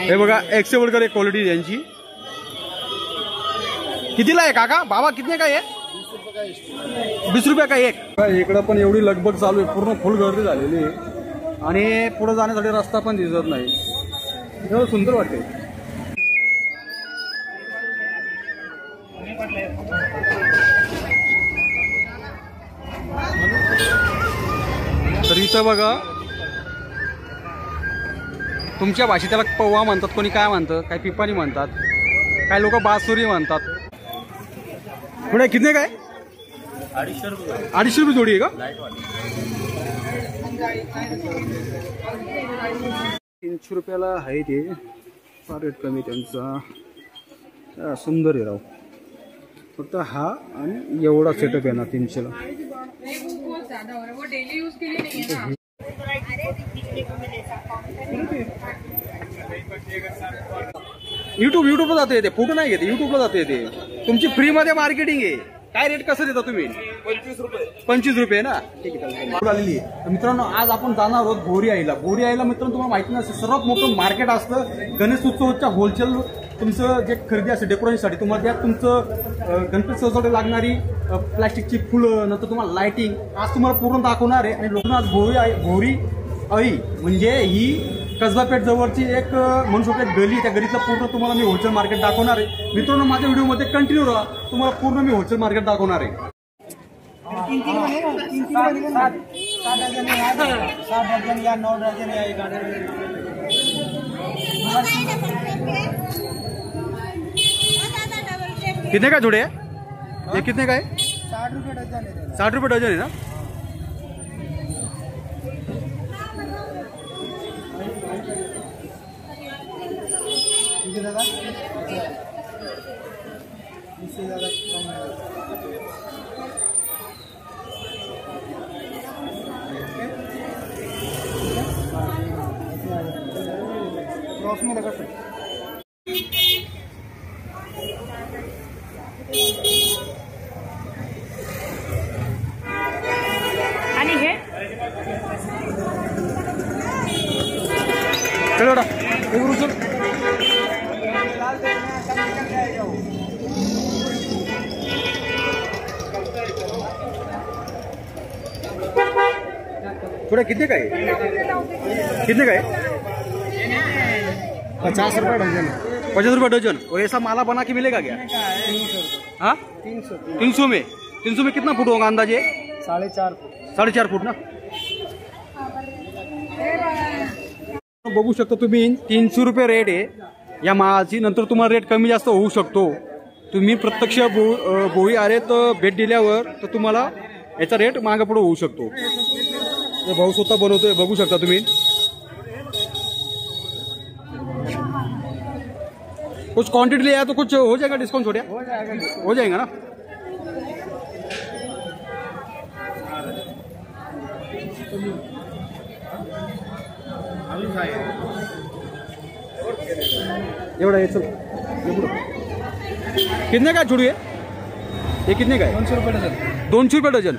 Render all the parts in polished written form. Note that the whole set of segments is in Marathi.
हे बघा एक से बढ़कर एक क्वालिटी यांची. कितीला आहे काका? बाबा कितने का आहे? 20 रुपये का एक. इकडं पण एवढी लगबग चालू आहे, पूर्ण फुल गर्दी झालेली आहे आणि पुढे जाण्यासाठी रस्ता पण दिसत नाही. एवढं सुंदर वाटते. तर इथं बघा तुमच्या भाषेत त्याला पौवा म्हणतात, कोणी काय म्हणतं, काही पिपाणी म्हणतात, काही लोक बासुरी म्हणतात. पुढे कितने काय? 250 रुपये. 250 रुपये जोडी आहे का? 300 रुपयाला आहे ते. फार रेट कमी त्यांचा. सुंदर आहे राव. फक्त हा आणि एवढा सेटअप आहे ना 300 ला. युट्यूबला जातो येते, फोटो नाही घेते, युट्यूबला जातो येते. तुमची फ्री मध्ये मार्केटिंग आहे. काय रेट कसं देता तुम्ही? 25 रुपये. 25 रुपये ना. ठीक आहे आलेली आहे. मित्रांनो आज आपण जाणार आहोत बोरी आईला. बोरी आईला मित्रांनो तुम्हाला माहिती नसेल सर्वात मोठं मार्केट असतं. गणेश उत्सवाच्या होलसेल तुमचं जे खरेदी असते डेकोरेशनसाठी तुम्हाला त्यात तुमचं गणपती सजावटी लागणारी प्लास्टिकची फुलं, नंतर तुम्हाला लाइटिंग आज तुम्हाला पूर्ण दाखवणार आहे. आणि लोकांना आज बोरी आई म्हणजे ही कसबापेठ जवळची एक म्हणू शकतो एक गली. त्या गलीतलं पूर्ण तुम्हाला मी होलसेल मार्केट दाखवणार आहे. मित्रांनो माझ्या व्हिडिओमध्ये कंटिन्यू राहा, तुम्हाला पूर्ण मी होलसेल मार्केट दाखवणार आहे. कितने का जोड़े है ये? कितने का है? 60 रुपये डजन है. 60 रुपये डजन है ना. दादा इससे ज़्यादा कम है. क्रॉस में लगा सकते. आणि हे चलो चल. थोड़ा कितने का है? कितने का है? 50 रुपये डजन. 50 रुपये डजन. और ऐसा माला बना के मिलेगा क्या? 300. हाँ 300 में. 300 में कितना फुट होगा अंदाजे? 4.5 फुट. 4.5 फुट ना. बघू शकता तुम्ही 300 रुपये रेट आहे या माळाची. नंतर तुम्हाला रेट कमी जास्त होऊ शकतो. तुम्ही प्रत्यक्ष बोळी आरेत भेट दिल्यावर तर तुम्हाला याचा रेट मागे पुढे होऊ शकतो. भाऊ स्वतः बनवतोय बघू शकता तुम्ही. कुछ क्वांटिटी लिया तो कुछ हो जाएगा डिस्काउंट छोड़िया? हो जाएगा ना. एवढा आहे चल. कितने का छोड़ू ये कितने का है? 200 रुपये डजन. 200 रुपये डजन.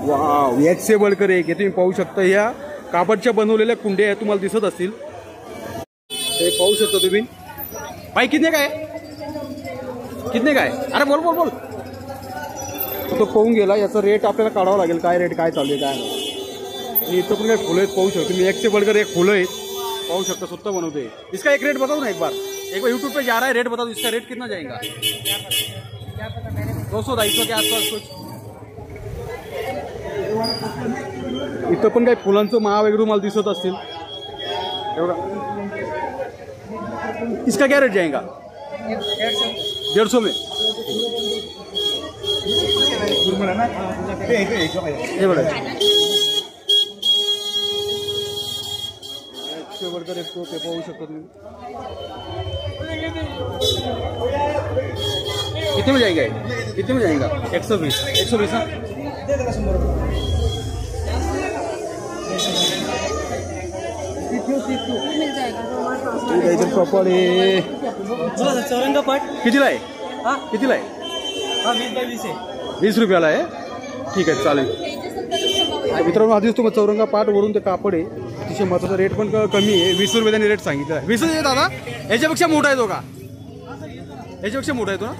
वाव एक से बढ़कर एक. तुम्ही पाहू शकता या कापडच्या बनवलेल्या कुंड्या तुम्हाला दिसत असतील. हे पाहू शकता तुम्ही. भाई कितने का आहे? कितने का आहे? अरे बोल बोल बोल. तो पाहून गेला. याचा रेट आपल्याला काढावा लागेल. काय रेट काय चालू आहे काय नाही. इथं पण काही फुलं आहेत पाहू शकतो तुम्ही. एक से बढ़कर एक फुलं आहेत पाहू शकता. स्वतः बनवते. इसका एक रेट बताओ ना एक बार यूट्यूब पे जा रहा है रेट बताओ. इसका रेट कितना जाएगा? 200-250 के आसपास कुछ. इथं पण काही फुलांचं महा वगैरे मला दिसत असतील. इसका क्या रेट जाएगा? 150 में. ये बड़ा बढ़कर एक तो पाहू शकता तुम्ही. कितने में जाएगा? कितने में जाएगा? 120. 120 ना. मिल जाएगा इधर कपाडे चौरंगापाट कितीला आहे हा कितीला आहे हा 20/20 आहे 20 रुपयाला आहे ठीक आहे चालेल मित्रांनो आधीच तुम्हाला चौरंगा वरून ते कापड आहे अतिशय महत्वाचा रेट पण कमी आहे 20 रुपये त्यांनी रेट सांगितलं आहे 20 आहे दादा याच्यापेक्षा मोठा आहे तो का याच्यापेक्षा मोठा आहे तो ना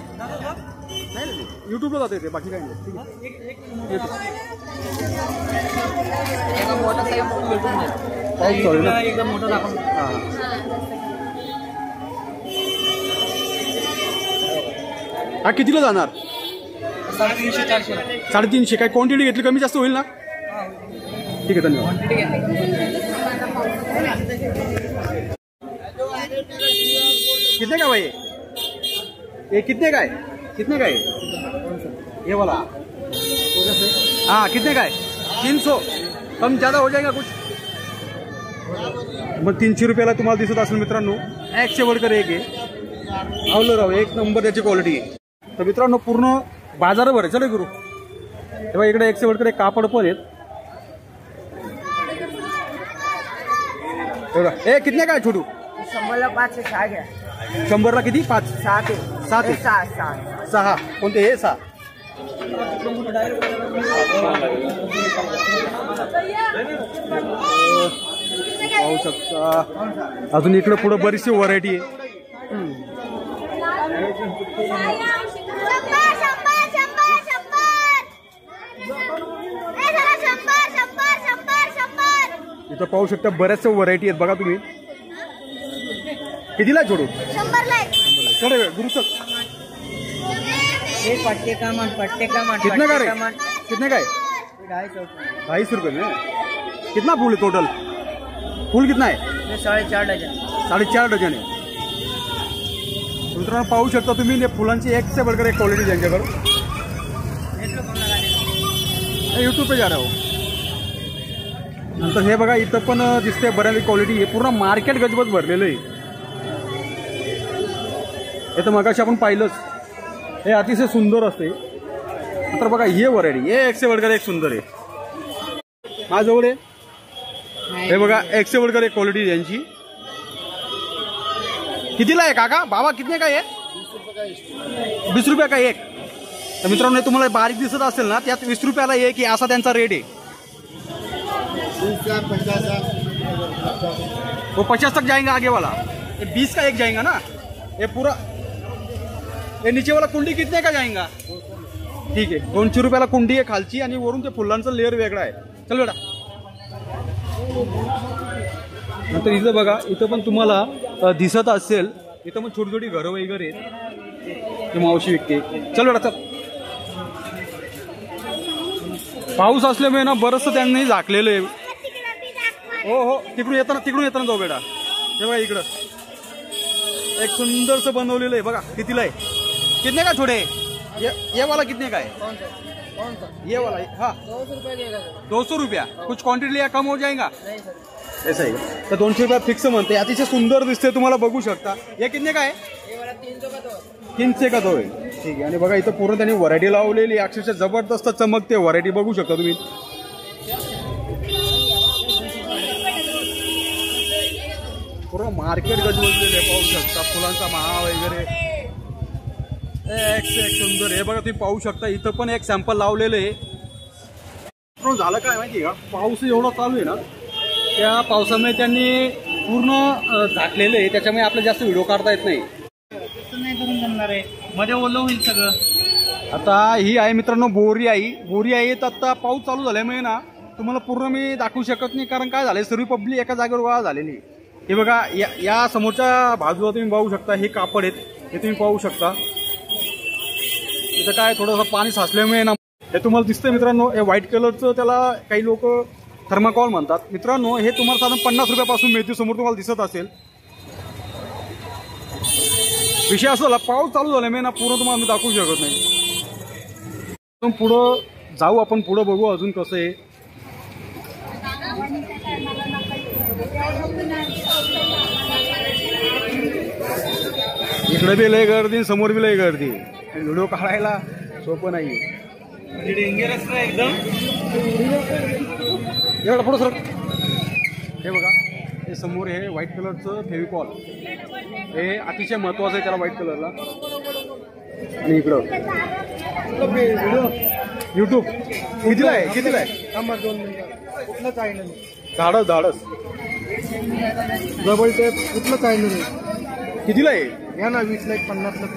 नाही युट्यूबला जाता येते बाकी काही नाही ठीक आहे पाऊस चालू आहे ना एकदम मोठा दाखव हां हा कितीला जाणार 350-400 350 काय क्वांटिटी घेतली कमी जास्त होईल ना ठीक आहे धन्यवाद कितने का भाई ये कितने का है ये वाला हाँ कितने का है 300 कम ज़्यादा हो जाएगा कुछ मग 300 रुपयाला तुम्हाला दिसत असेल मित्रांनो एक से बढ़कर एक आहे आवलं राव एक नंबर त्याची क्वालिटी आहे तर मित्रांनो पूर्ण बाजारभर आहे चला गुरु तेव्हा इकडे एक से बढ़कर एक कापड पण आहेत ए कितने का है छोटू 100ला 5 आहे 6 घ्या 100ला किती 5 7 आहे 6 कोणते हे 6 पाहू शकता अजून इकडे पुढे बरीचशी व्हरायटी आहे इथं पाहू शकता बऱ्याचशा व्हरायटी आहेत बघा तुम्ही कितीला छोडू 100ला चढ गुरुसक एक पट्टे का मन कितने का रे कितने का है 250 रुपये में कितना फूल है टोटल फूल कितना है 4.5 डझन 4.5 डझन आहे मित्रांनो पाहू शकता तुम्ही ते फुलांची एक से बढ़कर एक क्वालिटी त्यांच्याकडे यूट्यूब पे जा रहा हो नंतर हे बघा इथं पण दिसते बऱ्यापैकी क्वालिटी हे पूर्ण मार्केट गजबज भरलेलं आहे हे तर मगाशी आपण पाहिलंच हे अतिशय सुंदर असते नंतर बघा हे व्हरायटी हे एक से बढ़कर एक सुंदर आहे माझ्याजवळ आहे हे बघा एक से बढ़कर एक क्वालिटी यांची कितीला आहे काका बाबा कितने का आहे 20 रुपये का एक तर मित्रांनो हे तुम्हाला बारीक दिसत असेल ना त्यात 20 रुपयाला एक की असा त्यांचा रेट आहे वो 50 तक जाएगा आगे वाला ये 20 का एक जाएगा ना ये पूरा ये नीचे वाला कुंडी कितने का जाएगा ठीक आहे 200 रुपयाला कुंडी आहे खालची आणि वरून ते फुलांचा लेअर वेगळा आहे चल बेटा नंतर इथं बघा इथं पण तुम्हाला दिसत असेल इथं पण छोटी छोटी घरं वगैरे आहेत ते मावशी विकते चल बेटा चल पाऊस असल्यामुळे ना बरंचसं त्यांनी झाकलेलं आहे हो तिकडून येताना जाऊ बेटा हे बघा इकडं एक सुंदरसं बनवलेलं आहे बघा कितीला आहे कितने का छोटे ये वाला कितने का है ये वाला हाँ 200 रुपया कुछ क्वांटिटी लिया कम हो जाएगा ऐसा ही तर 200 रुपया फिक्स म्हणते अतिशय सुंदर दिसते तुम्हाला बघू शकता हे कितने का आहे 300 का तो आहे ठीक आहे आणि बघा इथं पूर्ण त्यांनी व्हरायटी लावलेली अक्षरशः जबरदस्त चमकते व्हरायटी बघू शकता तुम्ही पूर्ण मार्केट गजबजलेले पाहू शकता फुलांचा महा वगैरे एक से एक सुंदर हे बघा तुम्ही पाहू शकता इथं पण एक सॅम्पल लावलेलं आहे झालं काय माहिती आहे का पाऊस एवढा चालू आहे ना त्या पावसामुळे त्यांनी पूर्ण झाकलेलं आहे त्याच्यामुळे आपल्याला जास्त व्हिडिओ काढता येत नाही नाही करून जमणार आहे मध्ये ओलं होईल सगळं आता ही आहे मित्रांनो बोरी आई तर आता पाऊस चालू झाल्यामुळे ना तुम्हाला पूर्ण मी दाखवू शकत नाही कारण काय झालंय सर्व पब्लिक एका जागेवर गोळा झालेली हे बघा या समोरच्या बाजूला तुम्ही पाहू शकता हे कापड आहेत हे तुम्ही पाहू शकता इथं काय थोडंसं पाणी साचल्यामुळे ना हे तुम्हाला दिसतंय मित्रांनो हे व्हाईट कलरचं त्याला काही लोक थर्माकॉल म्हणतात मित्रांनो हे तुम्हाला साधारण 50 रुपयापासून मिळते समोर तुम्हाला दिसत असेल विषय असं झाला पाऊस चालू झाल्यामुळे ना पूर्ण तुम्हाला मी दाखवू शकत नाही पुढं जाऊ आपण पुढं बघू अजून कसं आहे इकडे बी लय गर्दी समोर बी लय गर्दी व्हिडिओ काढायला सोपं नाही एकदम एवढं पुढं सर हे बघा हे समोर हे व्हाईट कलरचं फेविकॉल हे अतिशय महत्त्वाचं आहे त्याला व्हाईट कलरला. आणि इकडं युट्यूब कितीला आहे कितीला आहे? नंबर 2 कुठलं चायनल धाडस धाडस डबल टेप कुठलं चायनल कितीला आहे? या ना 20 ला 50 ला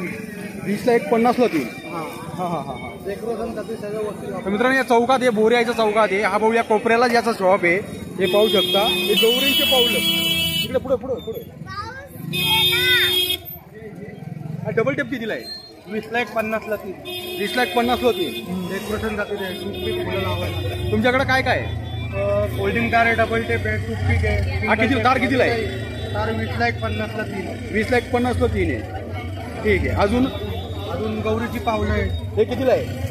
20ला 1 50ला 3. हां हां हां हां हां. डेकोरेशन साठी सगळं वस्तू तर मित्रांनो या चौकात हे बोरियाच्या चौकात आहे हा भाऊ या कोपऱ्याला ज्याचा शॉप आहे हे पाहू शकता. हे गौरींचे पाऊल इकडे पुढे पुढे पुढे. हा डबल टेप कितीला आहे? 20 ला 50 ला 3 20ला 1 50ला 3. डेकोरेशन साठी फुलं लावायला. तुमच्याकडे काय काय आहे? फोल्डिंग कार आहे, डबल टेप आहे, टूथपिक आहे. हा किती तार कितीला आहे? तार 20 ला 50 ला 3 20ला 1 50ला 3 आहे. ठीक आहे. अजून अजून गौरीची पावलं आहे. हे कितीला आहे?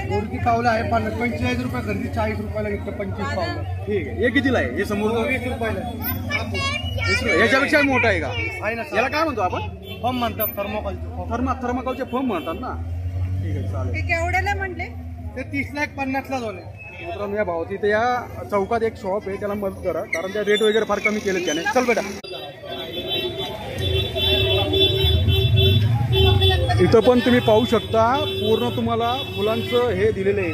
गौरीची पावलं आहे 45 रुपये खरेदी 40 रुपयाला घेतलं 25 पावलं. ठीक आहे. हे कितीला आहे? हे समोर 20 रुपयाला याच्यापेक्षा मोठा आहे का? आहे ना याला काय म्हणतो आपण? फॉर्म म्हणतात थर्मोकॉलचे. थर्माकोलचे फर्म म्हणतात ना. ठीक आहे चालेल. ते केवढ्याला म्हटले? ते 30 ला 50 ला दोन आहे. मित्रांनो या भावाची इथे या चौकात एक शॉप आहे त्याला मदत करा कारण त्या रेट वगैरे फार कमी केले त्याने. चल बेटा इथं पण तुम्ही पाहू शकता पूर्ण तुम्हाला फुलांचं हे दिलेलं आहे.